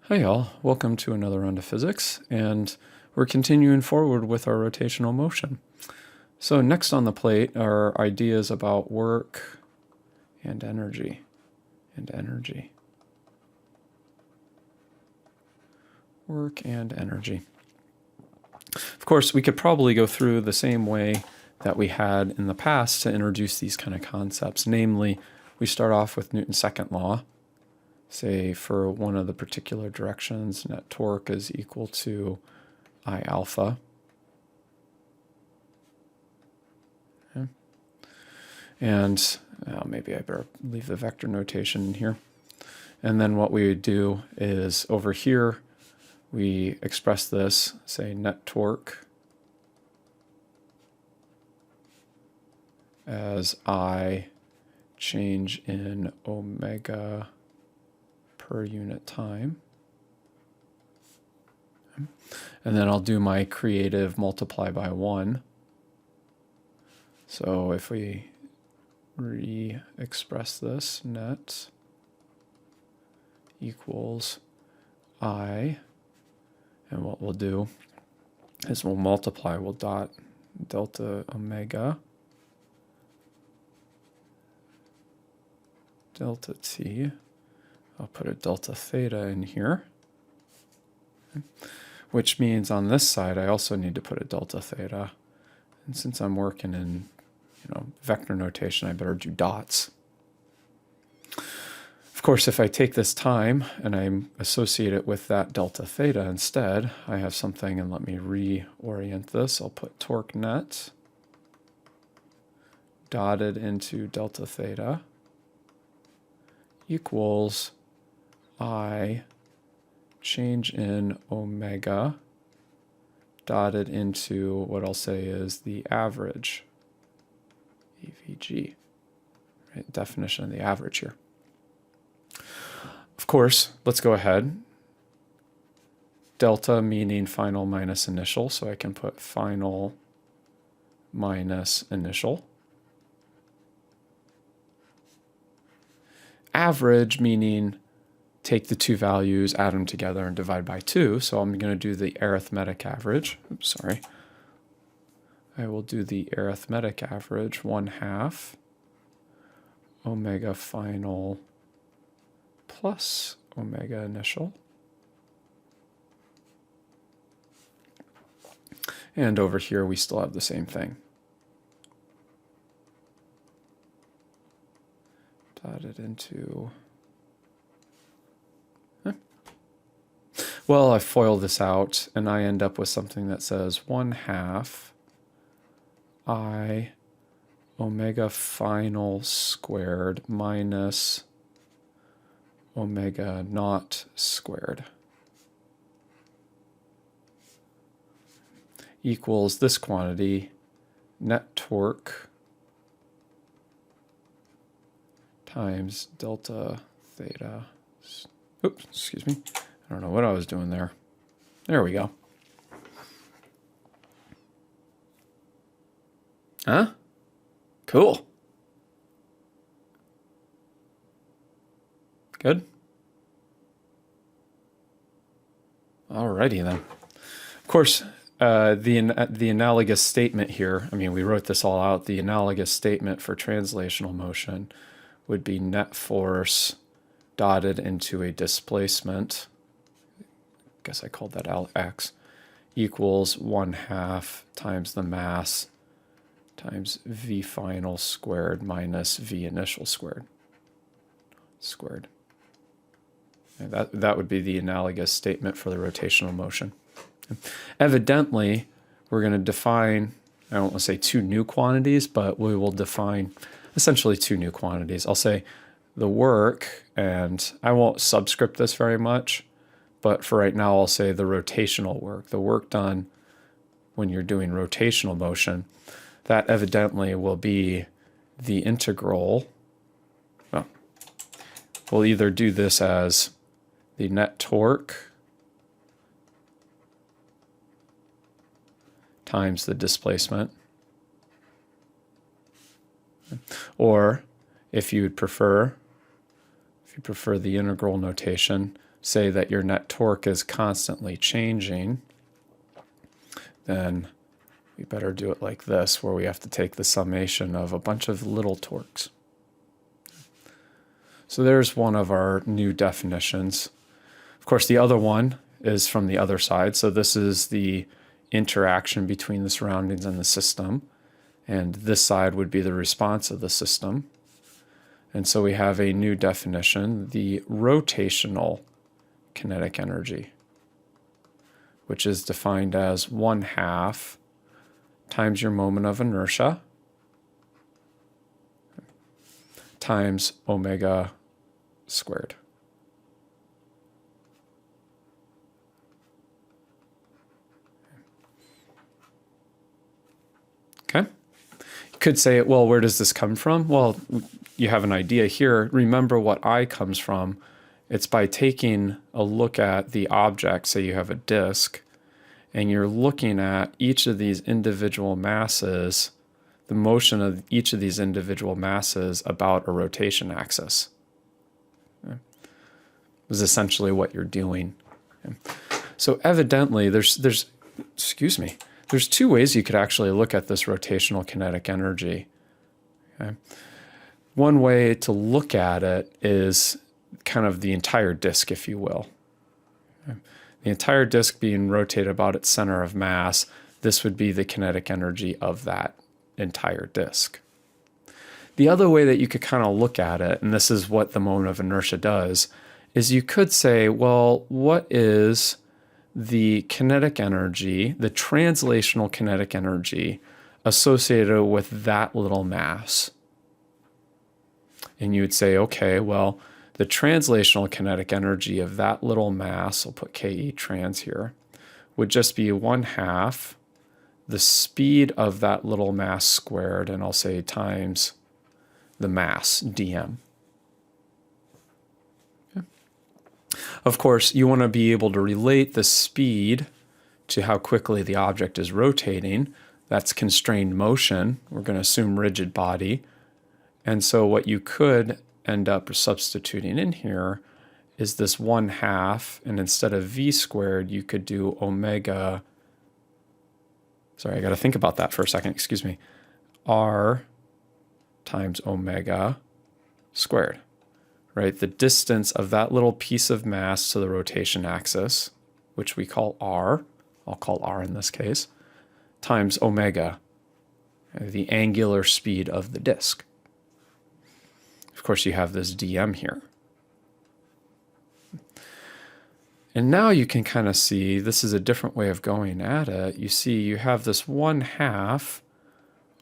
Hi all, welcome to another round of physics, and we're continuing forward with our rotational motion. So next on the plate are ideas about work and energy, Work and energy. Of course, we could probably go through the same way that we had in the past to introduce these kind of concepts. Namely, we start off with Newton's second law. Say for one of the particular directions, net torque is equal to I alpha. Okay. And maybe I better leave the vector notation in here. And then what we would do is over here, we express this, say net torque as I change in omega per unit time. And then I'll do my creative multiply by 1. So if we re-express this, net equals I, and what we'll do is we'll multiply, we'll dot delta omega delta t. I'll put a delta theta in here, okay, which means on this side I also need to put a delta theta. And since I'm working in vector notation, I better do dots. Of course, if I take this time and I associate it with that delta theta instead, I have something, and let me reorient this. I'll put torque net dotted into delta theta equals I change in omega dotted into what I'll say is the average, EVG, right? Definition of the average here. Of course, let's go ahead. Delta meaning final minus initial, so I can put final minus initial. Average meaning take the two values, add them together, and divide by 2. So I'm going to do the arithmetic average. Oops, sorry. I will do the arithmetic average, 1/2 omega final plus omega initial. And over here we still have the same thing. Dotted into... Well, I FOIL this out, and I end up with something that says 1/2 I omega final squared minus omega naught squared equals this quantity, net torque times delta theta. Oops, excuse me. I don't know what I was doing there. There we go. Huh? Cool. Good. Alrighty then. Of course, the analogous statement here, I mean, we wrote this all out. The analogous statement for translational motion would be net force dotted into a displacement. I guess I called that x, equals 1/2 times the mass times v final squared minus v initial squared. And that would be the analogous statement for the rotational motion. Evidently, we're going to define, I don't want to say two new quantities, but we will define essentially two new quantities. I'll say the work, and I won't subscript this very much, but for right now, I'll say the rotational work, the work done when you're doing rotational motion. That evidently will be the integral. Well, we'll either do this as the net torque times the displacement, or if you prefer the integral notation, say that your net torque is constantly changing, then we better do it like this, where we have to take the summation of a bunch of little torques. So there's one of our new definitions. Of course, the other one is from the other side. So this is the interaction between the surroundings and the system. And this side would be the response of the system. And so we have a new definition, the rotational kinetic energy, which is defined as 1/2 times your moment of inertia times omega squared. Okay. You could say, well, where does this come from? Well, you have an idea here. Remember what I comes from. It's by taking a look at the object, say you have a disk, and you're looking at each of these individual masses, the motion of each of these individual masses about a rotation axis. Okay. Is essentially what you're doing. Okay. So evidently, there's two ways you could actually look at this rotational kinetic energy. Okay. One way to look at it is kind of the entire disk, if you will. Okay. The entire disk being rotated about its center of mass, this would be the kinetic energy of that entire disk. The other way that you could kind of look at it, and this is what the moment of inertia does, is you could say, well, what is the kinetic energy, the translational kinetic energy associated with that little mass? And you would say, okay, well, the translational kinetic energy of that little mass, I'll put Ke trans here, would just be 1/2 the speed of that little mass squared, and I'll say times the mass, dm. Okay. Of course, you want to be able to relate the speed to how quickly the object is rotating. That's constrained motion. We're going to assume rigid body. And so what you could end up substituting in here is this 1/2, and instead of v squared, you could do omega, sorry, I got to think about that for a second, excuse me, r times omega squared, right? The distance of that little piece of mass to the rotation axis, which we call r, I'll call r in this case, times omega, the angular speed of the disk. Of course, you have this dm here. And now you can kind of see, this is a different way of going at it. You see, you have this 1/2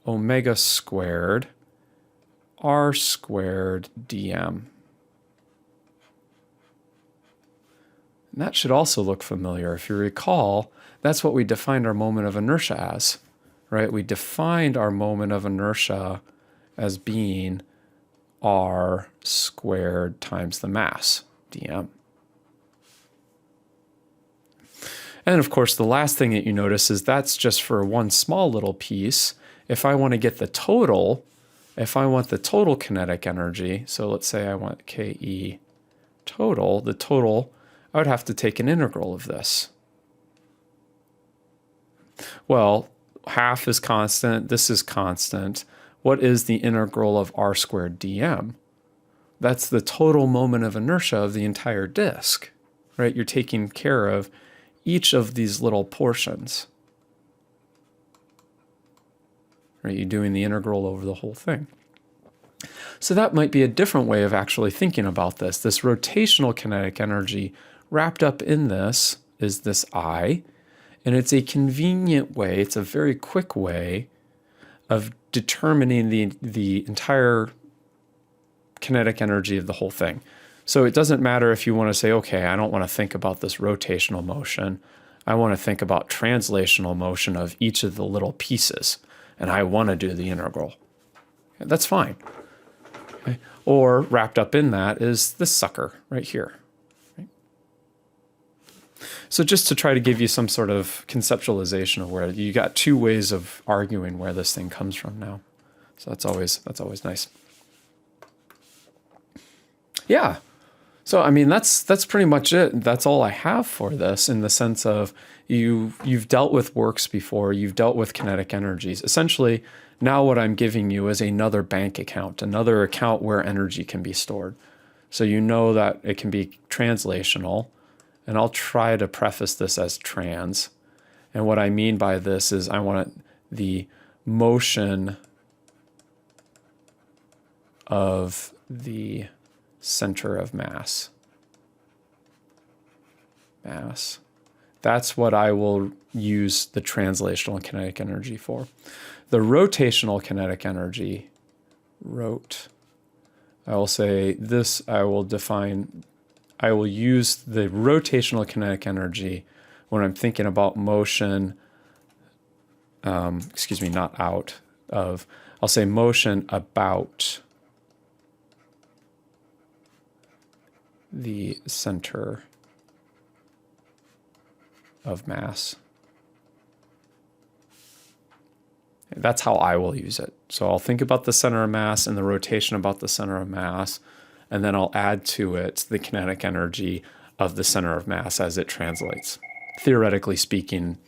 omega squared r squared dm. And that should also look familiar. If you recall, that's what we defined our moment of inertia as, right? We defined our moment of inertia as being r squared times the mass, dm. And of course, the last thing that you notice is that's just for one small little piece. If I want to get the total, if I want the total kinetic energy, so let's say I want Ke total, the total, I would have to take an integral of this. Well, 1/2 is constant, this is constant. What is the integral of r squared dm? That's the total moment of inertia of the entire disk, right? You're taking care of each of these little portions, right? You're doing the integral over the whole thing. So that might be a different way of actually thinking about this. This rotational kinetic energy wrapped up in this is this I, and it's a convenient way, it's a very quick way of determining the entire kinetic energy of the whole thing. So it doesn't matter if you want to say, okay, I don't want to think about this rotational motion. I want to think about translational motion of each of the little pieces, and I want to do the integral. That's fine. Okay. Or wrapped up in that is this sucker right here. Right? So just to try to give you some sort of conceptualization of where you got two ways of arguing where this thing comes from now. So that's always nice. Yeah. So, I mean, that's pretty much it. That's all I have for this, in the sense of you've dealt with works before, you've dealt with kinetic energies. Essentially, now what I'm giving you is another bank account, another account where energy can be stored. So you know that it can be translational, and I'll try to preface this as trans. And what I mean by this is I want the motion of the center of mass. That's what I will use the translational kinetic energy for. The rotational kinetic energy, I will say this, I will use the rotational kinetic energy when I'm thinking about motion, I'll say motion about the center of mass. That's how I will use it. So I'll think about the center of mass and the rotation about the center of mass, and then I'll add to it the kinetic energy of the center of mass as it translates. Theoretically speaking,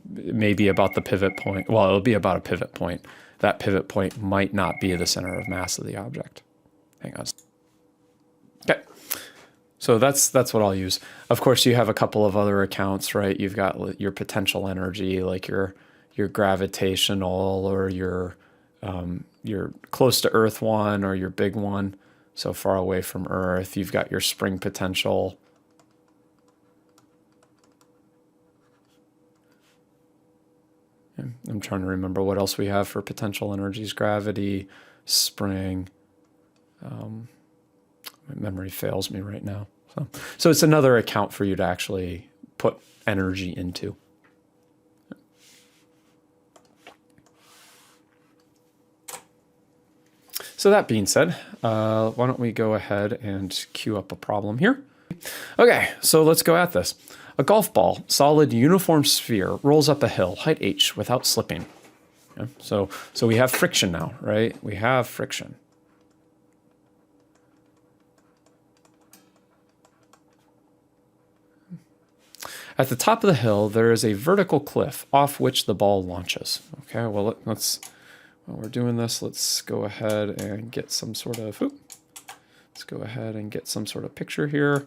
maybe about the pivot point. Well, it'll be about a pivot point. That pivot point might not be the center of mass of the object. Hang on. Okay. So that's what I'll use. Of course, you have a couple of other accounts, right? You've got your potential energy, like your gravitational, or your close to Earth one, or your big one, so far away from Earth. You've got your spring potential. I'm trying to remember what else we have for potential energies. Gravity, spring. My memory fails me right now. So it's another account for you to actually put energy into. So that being said, why don't we go ahead and queue up a problem here. Okay, so let's go at this. A golf ball, solid uniform sphere, rolls up a hill, height h, without slipping. Okay, so we have friction now, right? We have friction. At the top of the hill, there is a vertical cliff off which the ball launches. Okay, well, while we're doing this, let's go ahead and get some sort of, picture here.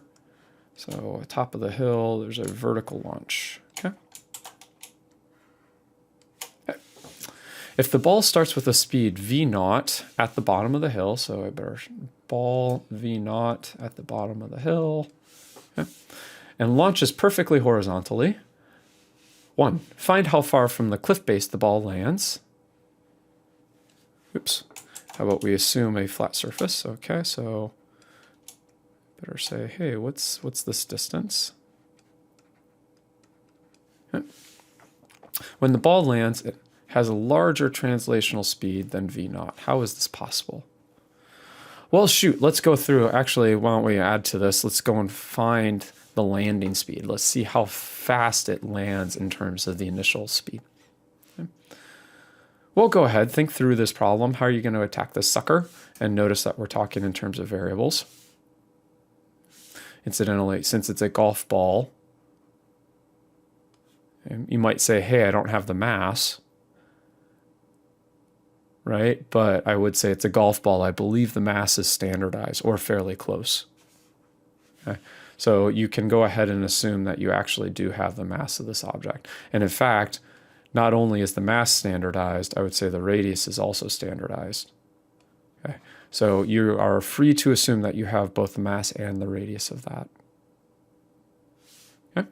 So at top of the hill, there's a vertical launch. Okay. If the ball starts with a speed v0 at the bottom of the hill, so I better ball v0 at the bottom of the hill, okay, and launches perfectly horizontally. 1, find how far from the cliff base the ball lands. Oops. How about we assume a flat surface? Okay, so better say, hey, what's this distance? Okay. When the ball lands, it has a larger translational speed than v0. How is this possible? Well, shoot, let's go through. Actually, why don't we add to this? Let's go and find the landing speed. Let's see how fast it lands in terms of the initial speed. Okay. We'll go ahead, think through this problem. How are you going to attack this sucker? And notice that we're talking in terms of variables. Incidentally, since it's a golf ball, you might say, hey, I don't have the mass, right? But I would say it's a golf ball. I believe the mass is standardized or fairly close. Okay. So you can go ahead and assume that you actually do have the mass of this object. And in fact, not only is the mass standardized, I would say the radius is also standardized. Okay. So you are free to assume that you have both the mass and the radius of that. Okay.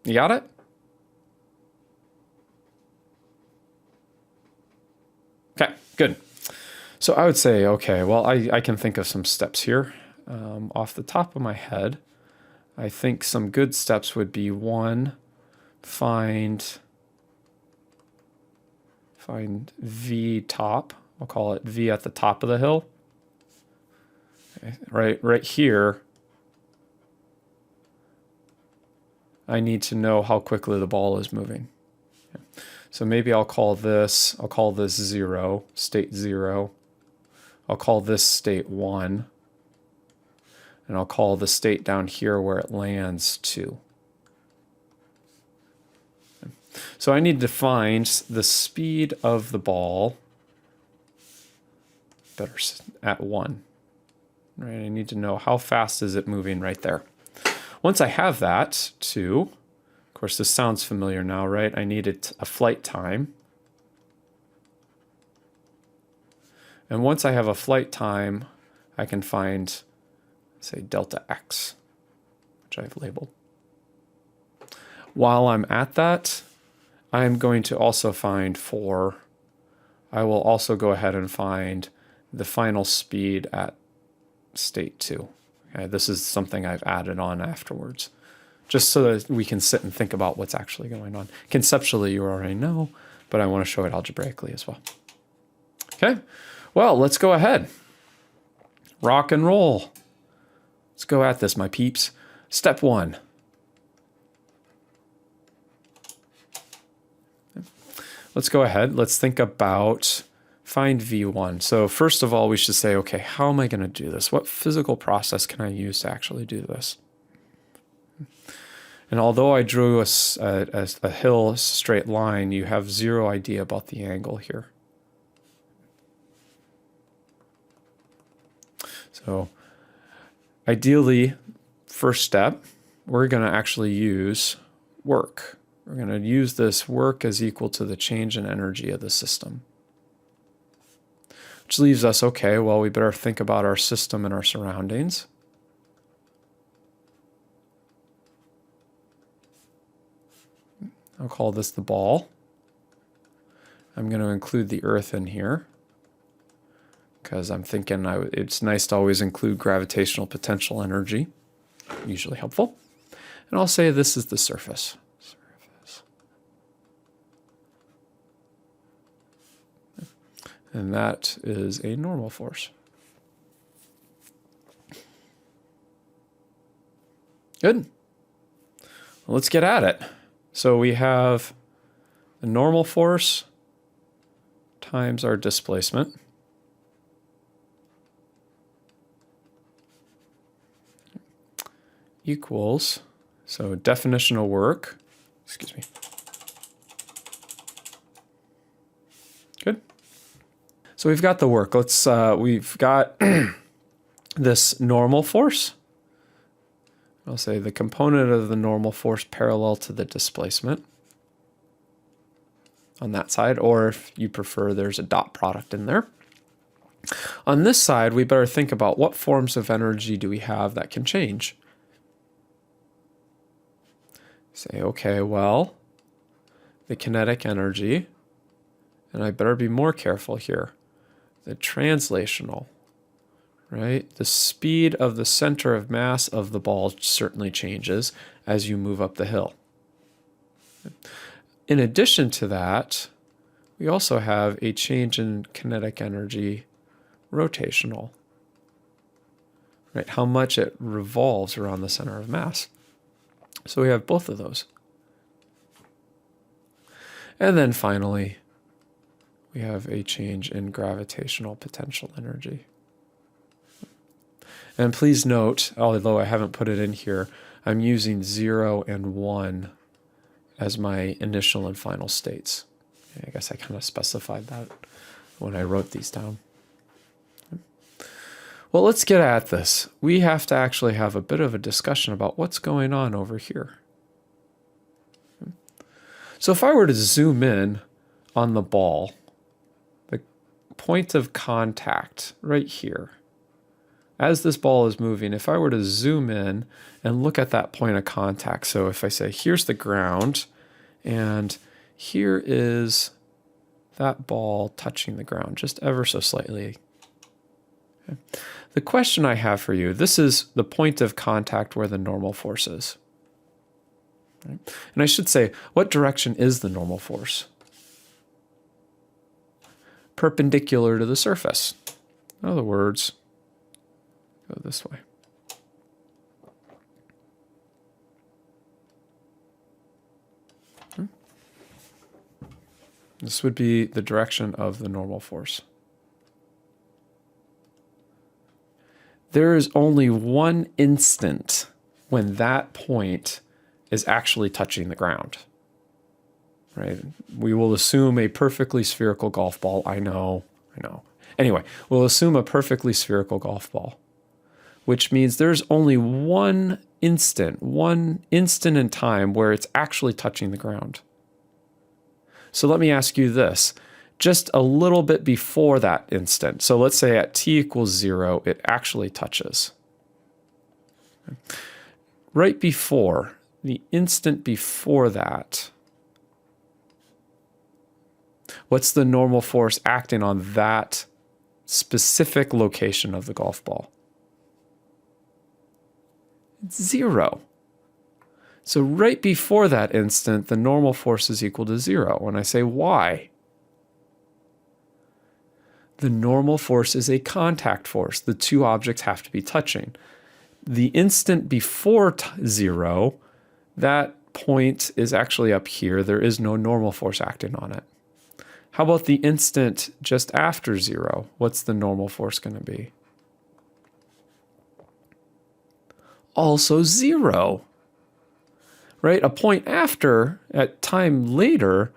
You got it? Okay, good. So I would say, okay, well, I can think of some steps here. Off the top of my head, I think some good steps would be 1, find V top. I'll call it V at the top of the hill. Okay, right here, I need to know how quickly the ball is moving. Okay. So maybe I'll call this 0, state 0. I'll call this state 1. And I'll call the state down here where it lands 2. So I need to find the speed of the ball better at 1. Right? I need to know how fast is it moving right there. Once I have that, 2, of course this sounds familiar now, right? I needed a flight time. And once I have a flight time, I can find, say, delta x, which I've labeled. While I'm at that, I'm going to also find 4. I will also go ahead and find the final speed at state 2. Okay, this is something I've added on afterwards, just so that we can sit and think about what's actually going on. Conceptually, you already know, but I want to show it algebraically as well. Okay, well, let's go ahead. Rock and roll. Let's go at this, my peeps. Step 1. Let's go ahead. Let's think about find V1. So first of all, we should say, okay, how am I going to do this? What physical process can I use to actually do this? And although I drew a hill straight line, you have zero idea about the angle here. So ideally, first step, we're going to actually use work. We're going to use this work as equal to the change in energy of the system. Which leaves us, okay, well, we better think about our system and our surroundings. I'll call this the ball. I'm going to include the earth in here, because I'm thinking it's nice to always include gravitational potential energy, usually helpful. And I'll say this is the surface. And that is a normal force. Good. Well, let's get at it. So we have the normal force times our displacement. Equals, so definition of work, excuse me. Good. So we've got the work. We've got this normal force. I'll say the component of the normal force parallel to the displacement on that side, or if you prefer, there's a dot product in there. On this side, we better think about what forms of energy do we have that can change. Say, okay, well, the kinetic energy, and I better be more careful here, the translational, right? The speed of the center of mass of the ball certainly changes as you move up the hill. In addition to that, we also have a change in kinetic energy rotational, right? How much it revolves around the center of mass. So we have both of those. And then finally, we have a change in gravitational potential energy. And please note, although I haven't put it in here, I'm using 0 and 1 as my initial and final states. I guess I kind of specified that when I wrote these down. Well, let's get at this. We have to actually have a bit of a discussion about what's going on over here. So if I were to zoom in on the ball, the point of contact right here, as this ball is moving, if I were to zoom in and look at that point of contact, so if I say, here's the ground, and here is that ball touching the ground, just ever so slightly. Okay. The question I have for you, this is the point of contact where the normal force is. Right? And I should say, what direction is the normal force? Perpendicular to the surface. In other words, go this way. Okay. This would be the direction of the normal force. there is only one instant when that point is actually touching the ground. Right? We will assume a perfectly spherical golf ball. I know. Anyway, we'll assume a perfectly spherical golf ball, which means there's only one instant in time where it's actually touching the ground. So let me ask you this, just a little bit before that instant. So let's say at t equals 0, it actually touches. Right before, the instant before that, what's the normal force acting on that specific location of the golf ball? It's 0. So right before that instant, the normal force is equal to 0. When I say why, the normal force is a contact force. The two objects have to be touching. The instant before 0, that point is actually up here. There is no normal force acting on it. How about the instant just after 0? What's the normal force going to be? Also 0. Right? A point after, at time later,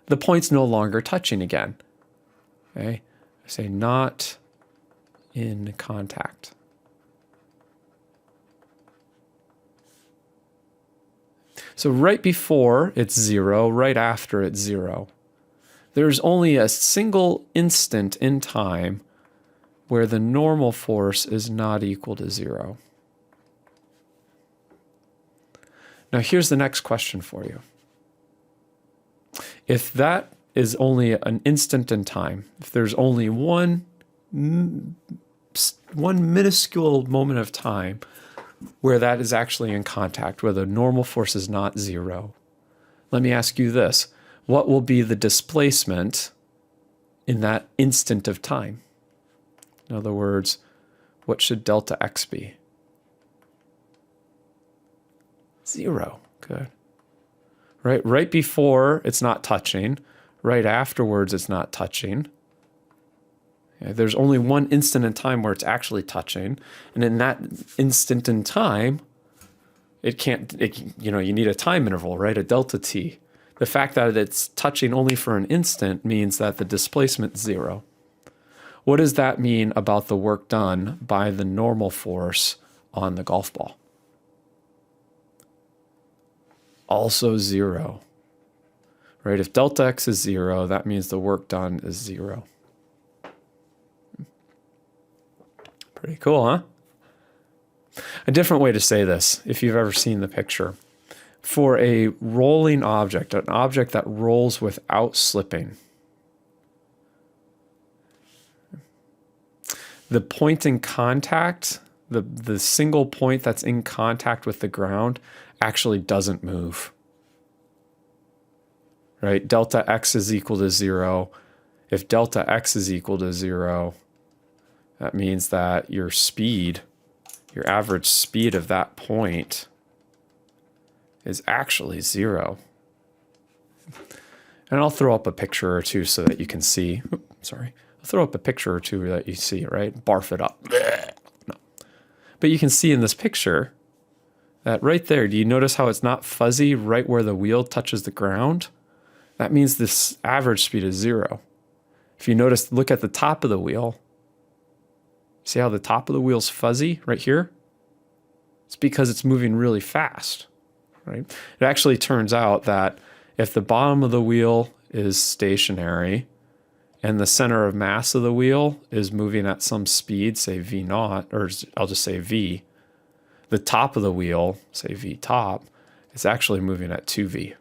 the point's no longer touching again. Okay? I say not in contact. So right before it's 0, right after it's 0. There's only a single instant in time where the normal force is not equal to 0. Now here's the next question for you. If that is only an instant in time, if there's only one minuscule moment of time where that is actually in contact, where the normal force is not 0, let me ask you this. What will be the displacement in that instant of time? In other words, what should delta x be? 0. Good. Right before it's not touching, right afterwards it's not touching. Okay, there's only one instant in time where it's actually touching, and in that instant in time, you need a time interval, right? A delta t. The fact that it's touching only for an instant means that the displacement is 0. What does that mean about the work done by the normal force on the golf ball? Also 0. Right? If delta x is 0, that means the work done is 0. Pretty cool, huh? A different way to say this, if you've ever seen the picture. For a rolling object, an object that rolls without slipping, the point in contact, the single point that's in contact with the ground actually doesn't move. Right? Delta x is equal to 0. If delta x is equal to 0, that means that your speed, your average speed of that point is actually 0. And I'll throw up a picture or two so that you can see. I'll throw up a picture or two that you see, right? Barf it up. No. But you can see in this picture that right there, do you notice how it's not fuzzy right where the wheel touches the ground? That means this average speed is 0. If you notice, look at the top of the wheel. See how the top of the wheel's fuzzy right here? It's because it's moving really fast, right? It actually turns out that if the bottom of the wheel is stationary and the center of mass of the wheel is moving at some speed, say v naught, or I'll just say v, the top of the wheel, say v top, is actually moving at 2v.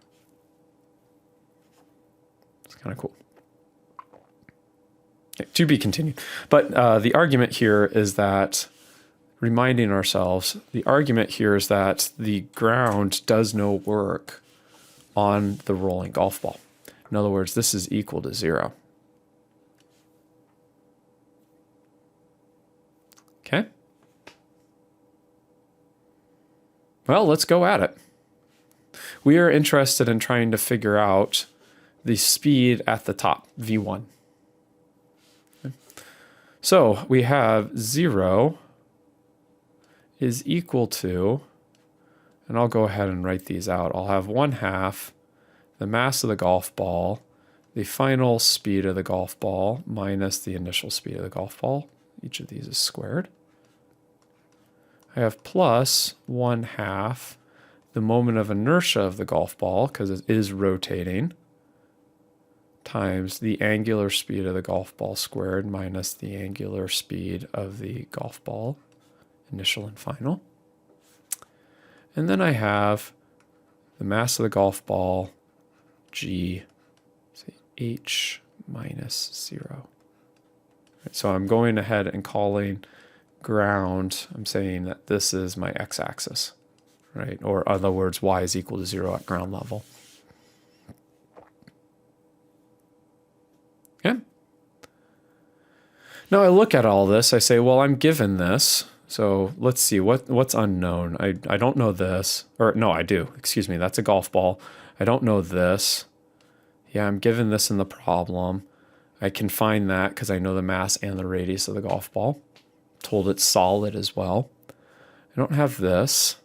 It's kind of cool. Okay, to be continued. But the argument here is that, reminding ourselves, the argument here is that the ground does no work on the rolling golf ball. In other words, this is equal to 0. Okay? Well, let's go at it. We are interested in trying to figure out the speed at the top, v1. Okay. So we have 0 is equal to, and I'll go ahead and write these out. I'll have 1/2 the mass of the golf ball, the final speed of the golf ball minus the initial speed of the golf ball. Each of these is squared. I have plus 1/2 the moment of inertia of the golf ball, because it is rotating, times the angular speed of the golf ball squared minus the angular speed of the golf ball, initial and final. And then I have the mass of the golf ball, G, say H minus 0. Right, so I'm going ahead and calling ground, I'm saying that this is my x-axis, right? Or in other words, y is equal to 0 at ground level. Okay. Now I look at all this, I say, well, I'm given this. So let's see, what's unknown? I don't know this, or no, I do, excuse me, that's a golf ball. I don't know this. Yeah, I'm given this in the problem. I can find that because I know the mass and the radius of the golf ball. Told it's solid as well. I don't have this.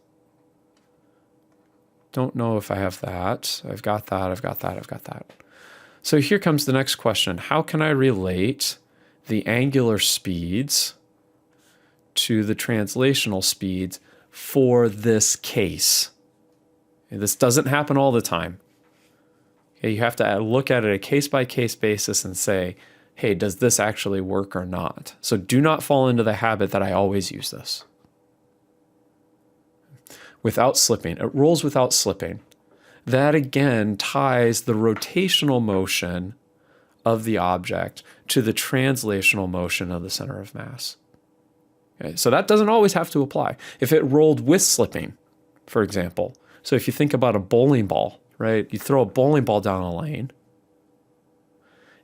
Don't know if I have that. I've got that, I've got that, I've got that. So here comes the next question. How can I relate the angular speeds to the translational speeds for this case? And this doesn't happen all the time. Okay, you have to look at it a case-by-case basis and say, hey, does this actually work or not? So do not fall into the habit that I always use this. Without slipping. It rolls without slipping. That again ties the rotational motion of the object to the translational motion of the center of mass. Okay, so that doesn't always have to apply. If it rolled with slipping, for example, so if you think about a bowling ball, right? You throw a bowling ball down a lane,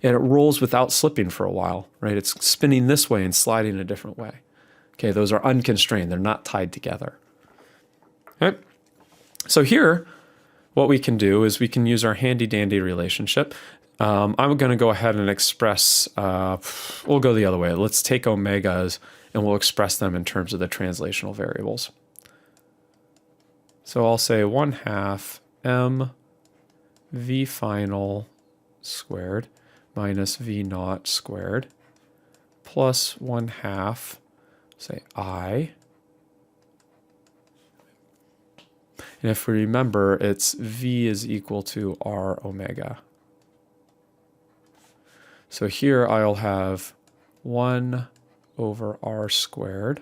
and it rolls without slipping for a while, right? It's spinning this way and sliding a different way. Okay, those are unconstrained. They're not tied together. Okay, so here, what we can do is we can use our handy-dandy relationship. I'm going to go ahead and express, we'll go the other way. Let's take omegas and we'll express them in terms of the translational variables. So I'll say 1/2 m v final squared minus v naught squared plus 1/2, say I. And if we remember, it's v is equal to r omega. So here I'll have 1 over r squared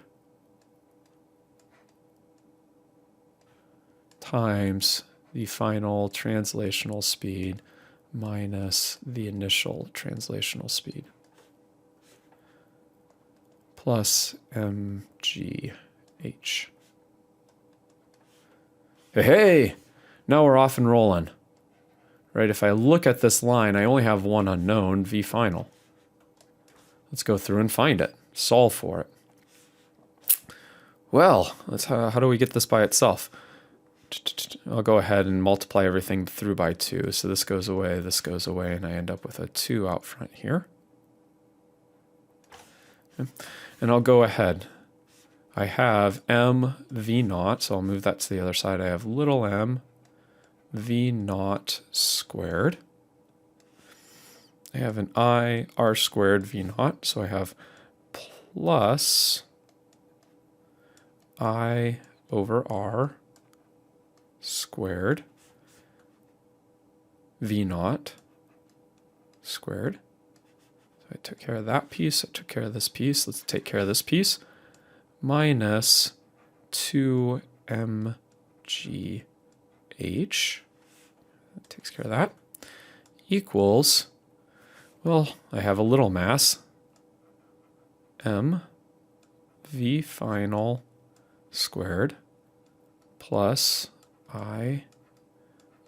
times the final translational speed minus the initial translational speed plus mgh. Hey, now we're off and rolling. Right, if I look at this line, I only have one unknown, v final. Let's go through and find it, solve for it. Well, how do we get this by itself? I'll go ahead and multiply everything through by 2. So this goes away, and I end up with a 2 out front here. Okay. And I'll go ahead. I have m v naught, so I'll move that to the other side. I have little m v naught squared. I have an I r squared v naught, so I have plus I over r squared v naught squared. So I took care of that piece, I took care of this piece, let's take care of this piece, minus 2mgh, that takes care of that, equals, well, I have a little mass, m v final squared plus I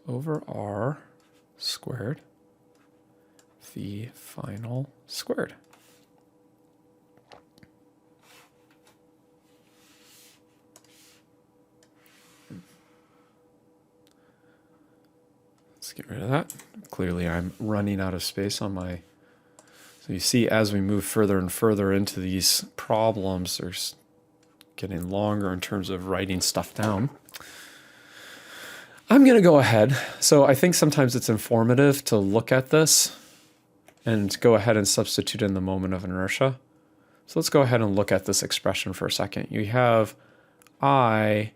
over r squared v final squared. Let's get rid of that. Clearly I'm running out of space on my... So you see as we move further and further into these problems, there's getting longer in terms of writing stuff down. I'm going to go ahead. So I think sometimes it's informative to look at this and go ahead and substitute in the moment of inertia. So let's go ahead and look at this expression for a second. You have I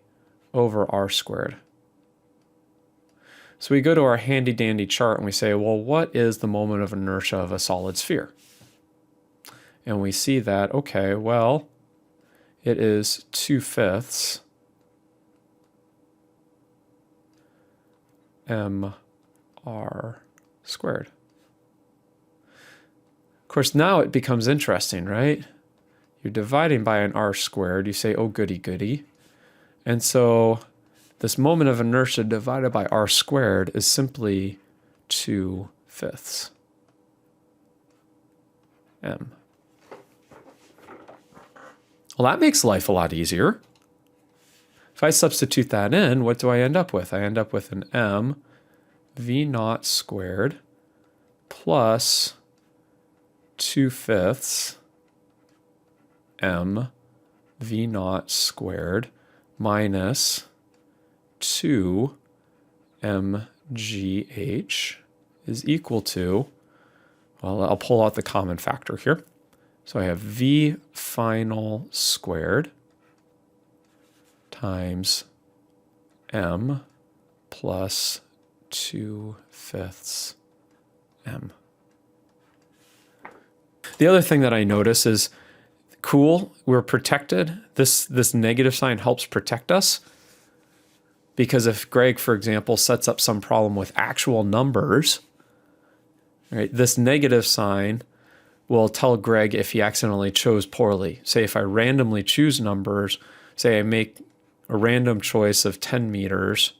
over r squared. So we go to our handy dandy chart and we say, well, what is the moment of inertia of a solid sphere? And we see that, okay, well, it is 2/5 mr squared. Of course, now it becomes interesting, right? You're dividing by an r squared. You say, oh, goody, goody. And so this moment of inertia divided by r squared is simply 2/5 m. Well, that makes life a lot easier. If I substitute that in, what do I end up with? I end up with an m v naught squared plus 2/5 m v naught squared minus 2 mgh is equal to, well, I'll pull out the common factor here. So I have v final squared times m plus 2/5 m. The other thing that I notice is, cool, we're protected. This negative sign helps protect us, because if Greg, for example, sets up some problem with actual numbers, right, this negative sign will tell Greg if he accidentally chose poorly. Say if I randomly choose numbers, say I make a random choice of 10 meters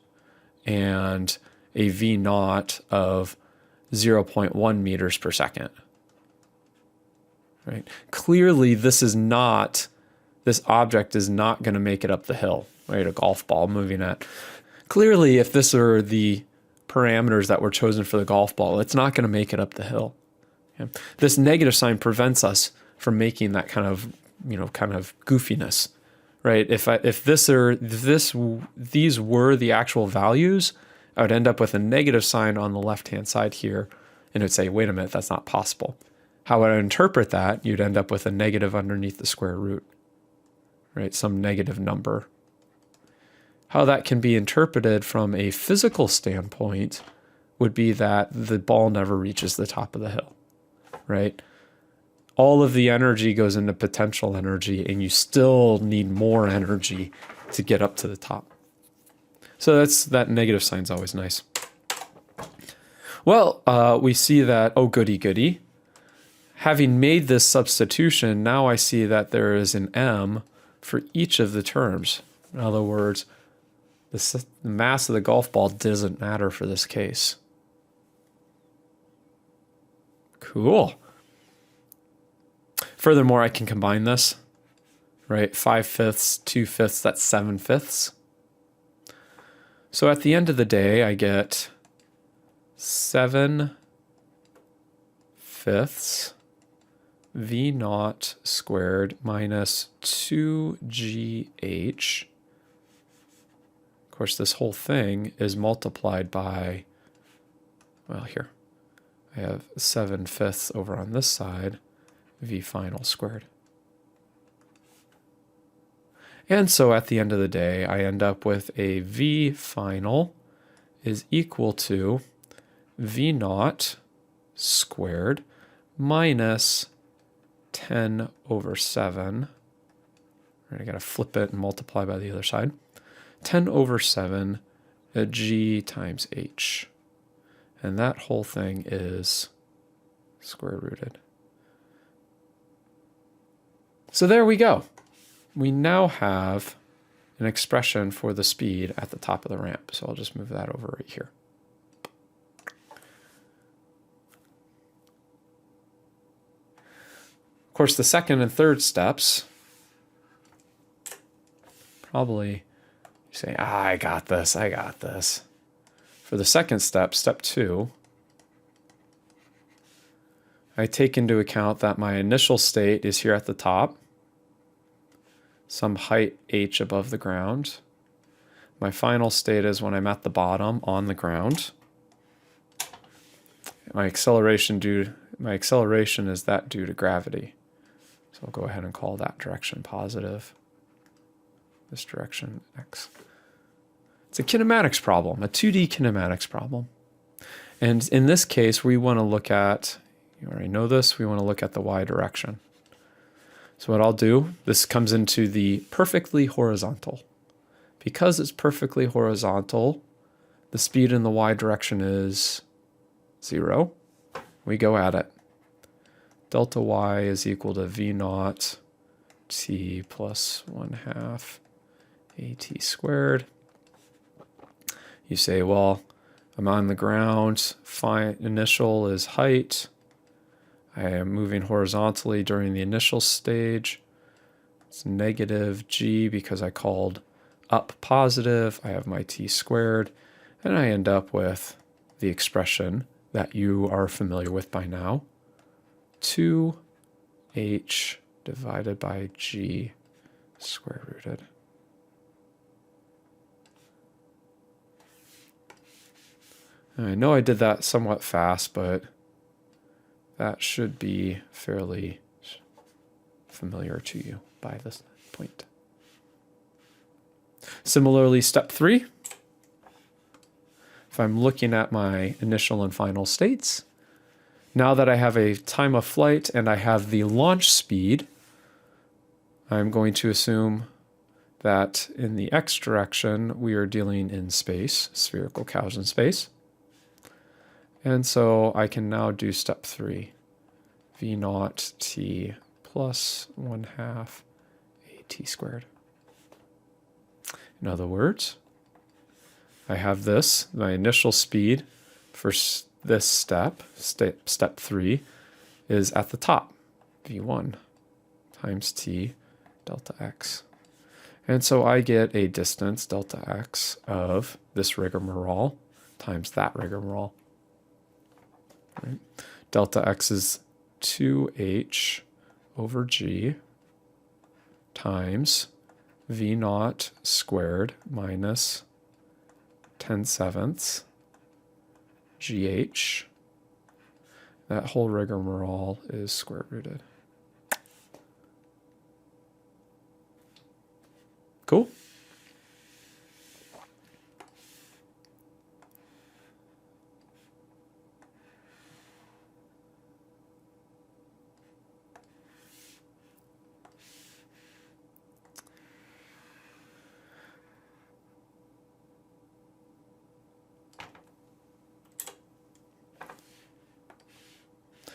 and a v naught of 0.1 meters per second. Right? Clearly, this object is not going to make it up the hill, right? A golf ball moving at. Clearly, if this are the parameters that were chosen for the golf ball, it's not going to make it up the hill. Okay? This negative sign prevents us from making that kind of goofiness, right? If these were the actual values, I would end up with a negative sign on the left-hand side here, and it would say, wait a minute, that's not possible. How would I interpret that? You'd end up with a negative underneath the square root, right? Some negative number. How that can be interpreted from a physical standpoint would be that the ball never reaches the top of the hill, right? All of the energy goes into potential energy, and you still need more energy to get up to the top. So that negative sign's always nice. Well, we see that, oh, goody, goody. Having made this substitution, now I see that there is an m for each of the terms. In other words, the mass of the golf ball doesn't matter for this case. Cool. Furthermore, I can combine this, right? 5/5, 2/5, that's 7/5. So at the end of the day, I get 7/5 v naught squared minus 2gh. Of course, this whole thing is multiplied by, well, here, I have 7/5 over on this side, v final squared. And so at the end of the day, I end up with a v final is equal to v naught squared minus 10 over 7. Right, I got to flip it and multiply by the other side. 10 over 7 g times h. And that whole thing is square rooted. So there we go. We now have an expression for the speed at the top of the ramp. So I'll just move that over right here. Of course, the second and third steps, probably you say, I got this. For the second step, step 2, I take into account that my initial state is here at the top. some height h above the ground. My final state is when I'm at the bottom on the ground. My acceleration is that due to gravity. So I'll go ahead and call that direction positive. This direction x. It's a kinematics problem, a 2D kinematics problem. And in this case, we want to look at, you already know this, we want to look at the y direction. So what I'll do, this comes into the perfectly horizontal. Because it's perfectly horizontal, the speed in the y direction is 0. We go at it. Delta y is equal to v naught t plus 1/2 at squared. You say, well, I'm on the ground, initial is height. I am moving horizontally during the initial stage. It's negative g because I called up positive. I have my t squared, and I end up with the expression that you are familiar with by now. 2h divided by g square rooted. I know I did that somewhat fast, but that should be fairly familiar to you by this point. Similarly, step 3, if I'm looking at my initial and final states, now that I have a time of flight and I have the launch speed, I'm going to assume that in the x direction, we are dealing in space, spherical Gaussian space. And so I can now do step 3, v naught t plus 1/2 at squared. In other words, I have this, my initial speed for this step 3, is at the top, v1 times t delta x. And so I get a distance, delta x, of this rigmarole times that rigmarole. Right? Delta x is 2h over g times v naught squared minus 10/7 gh. That whole rigmarole is square rooted. Cool?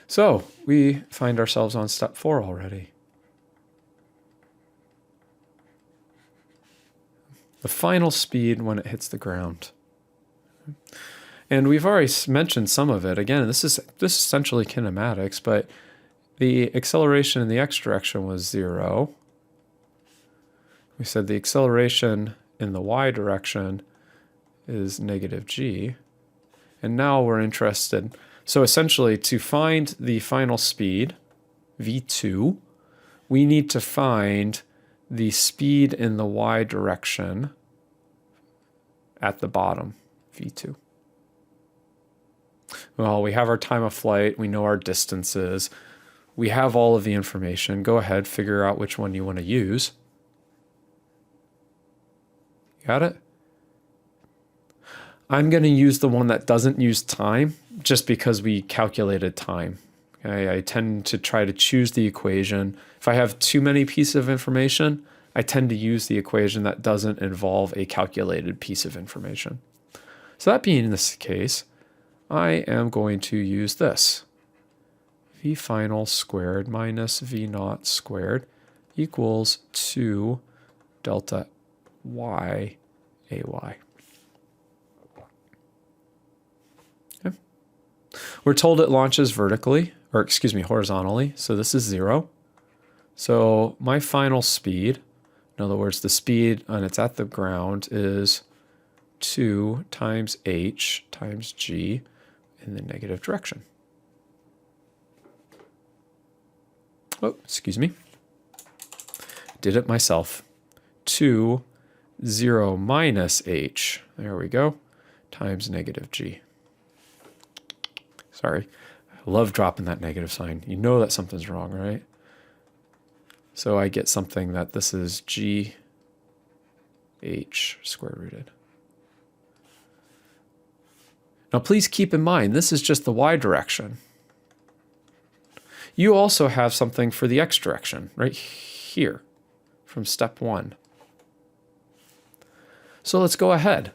So we find ourselves on step 4 already. The final speed when it hits the ground. And we've already mentioned some of it. Again, this is essentially kinematics, but the acceleration in the x direction was 0. We said the acceleration in the y direction is negative g. And now we're interested. So essentially, to find the final speed, v2, we need to find the speed in the y direction at the bottom, v2. Well, we have our time of flight. We know our distances. We have all of the information. Go ahead, figure out which one you want to use. Got it? I'm going to use the one that doesn't use time just because we calculated time. Okay? I tend to try to choose the equation. If I have too many pieces of information, I tend to use the equation that doesn't involve a calculated piece of information. So that being this case, I am going to use this. V final squared minus V naught squared equals 2 delta y ay. Okay. We're told it launches vertically, or excuse me, horizontally. So this is 0. So my final speed, in other words, the speed when it's at the ground is 2 times h times g in the negative direction. Oh, excuse me. did it myself. 2, 0 minus h, there we go, times negative g. Sorry, I love dropping that negative sign. You know that something's wrong, right? So I get something that this is g h square rooted. Now please keep in mind, this is just the y direction. You also have something for the x direction, right here, from step 1. So let's go ahead.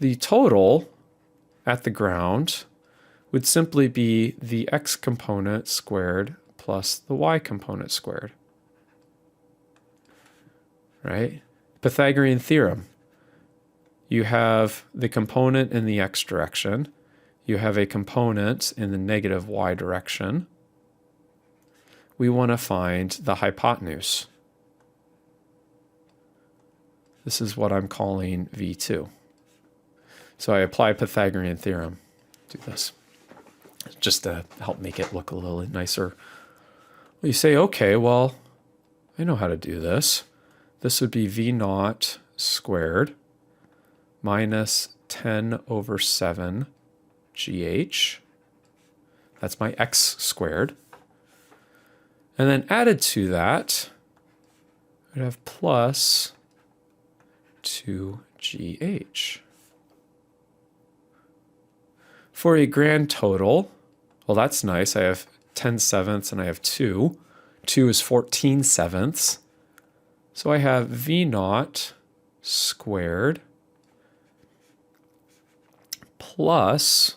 The total at the ground would simply be the x component squared plus the y component squared, right? Pythagorean theorem. You have the component in the x direction. You have a component in the negative y direction. We want to find the hypotenuse. This is what I'm calling V2. So I apply Pythagorean theorem. Do this just to help make it look a little nicer. Well, you say, okay, well, I know how to do this. This would be V naught squared minus 10 over 7 GH. That's my x squared. And then added to that, I'd have plus 2GH. For a grand total, well, that's nice. I have 10 sevenths and I have 2. 2 is 14 sevenths. So I have V naught squared plus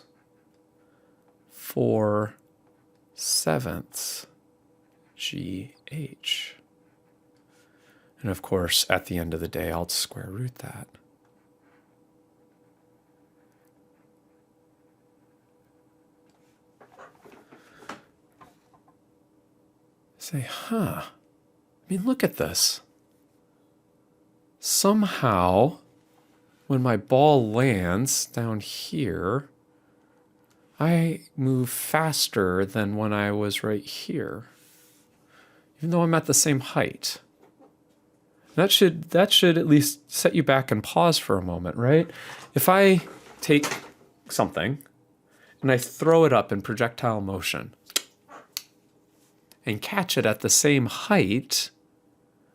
4 sevenths GH. And of course, at the end of the day, I'll square root that. Say, I mean, look at this. Somehow, when my ball lands down here, I move faster than when I was right here, even though I'm at the same height. That should at least set you back and pause for a moment, right? If I take something and I throw it up in projectile motion and catch it at the same height,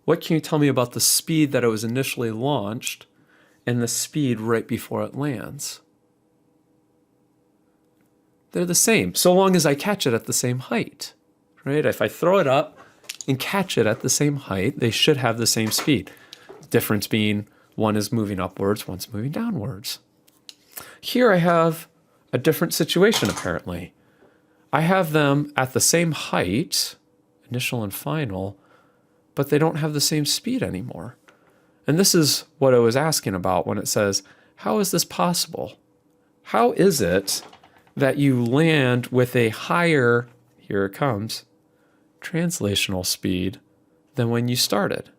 what can you tell me about the speed that it was initially launched and the speed right before it lands? They're the same, so long as I catch it at the same height, right? If I throw it up and catch it at the same height, they should have the same speed. Difference being one is moving upwards, one's moving downwards. Here I have a different situation apparently. I have them at the same height, initial and final, but they don't have the same speed anymore. And this is what I was asking about when it says, how is this possible? How is it that you land with a higher, here it comes, translational speed than when you started?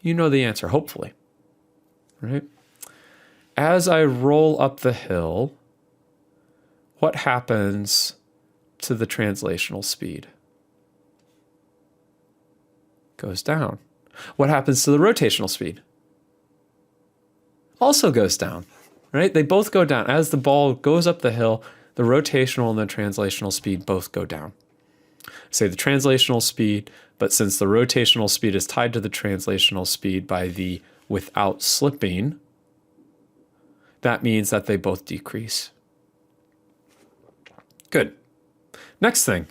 You know the answer, hopefully, right? As I roll up the hill, what happens to the translational speed? Goes down. What happens to the rotational speed? Also goes down, right? They both go down. As the ball goes up the hill, the rotational and the translational speed both go down. Say the translational speed, but since the rotational speed is tied to the translational speed by the without slipping, that means that they both decrease. Good. Next thing,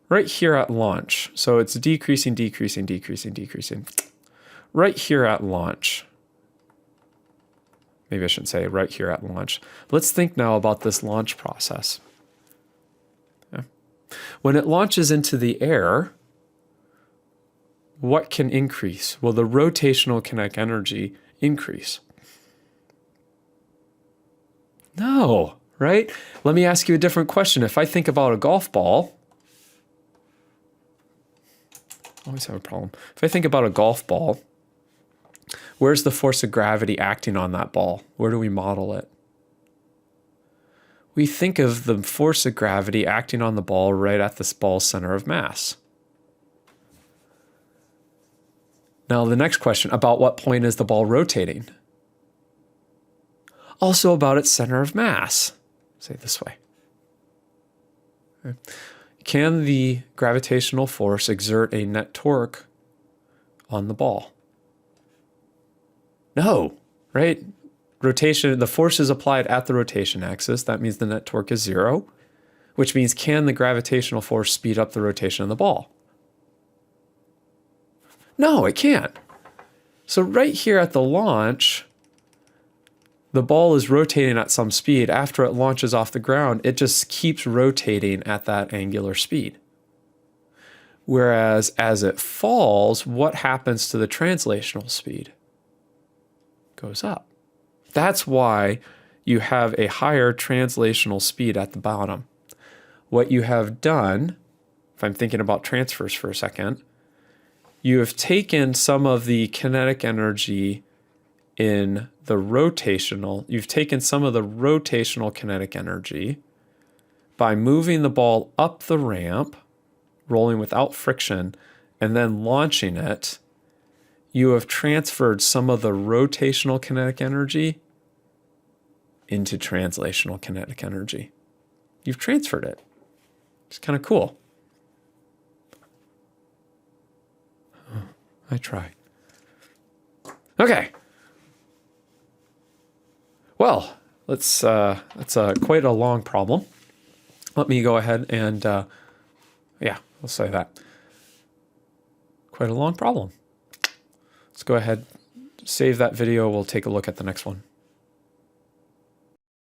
right here at launch. So it's decreasing, decreasing, decreasing, decreasing. Right here at launch. Maybe I shouldn't say right here at launch. Let's think now about this launch process. Yeah. When it launches into the air, what can increase? Will the rotational kinetic energy increase? No, right? Let me ask you a different question. If I think about a golf ball, I always have a problem. If I think about a golf ball, where's the force of gravity acting on that ball? Where do we model it? we think of the force of gravity acting on the ball right at this ball's center of mass. Now, the next question, about what point is the ball rotating? Also about its center of mass. Say it this way. Okay. Can the gravitational force exert a net torque on the ball? No, right? Rotation, the force is applied at the rotation axis. That means the net torque is 0, which means can the gravitational force speed up the rotation of the ball? No, it can't. So right here at the launch, the ball is rotating at some speed. After it launches off the ground, it just keeps rotating at that angular speed. Whereas as it falls, what happens to the translational speed? Goes up. That's why you have a higher translational speed at the bottom. What you have done, if I'm thinking about transfers for a second, you have taken some of the kinetic energy in the rotational, you've taken some of the rotational kinetic energy by moving the ball up the ramp, rolling without friction, and then launching it. You have transferred some of the rotational kinetic energy into translational kinetic energy. You've transferred it. It's kind of cool. I try. Okay. Well, that's quite a long problem. Let me go ahead and, yeah, we'll say that. Quite a long problem. Let's go ahead, save that video. We'll take a look at the next one.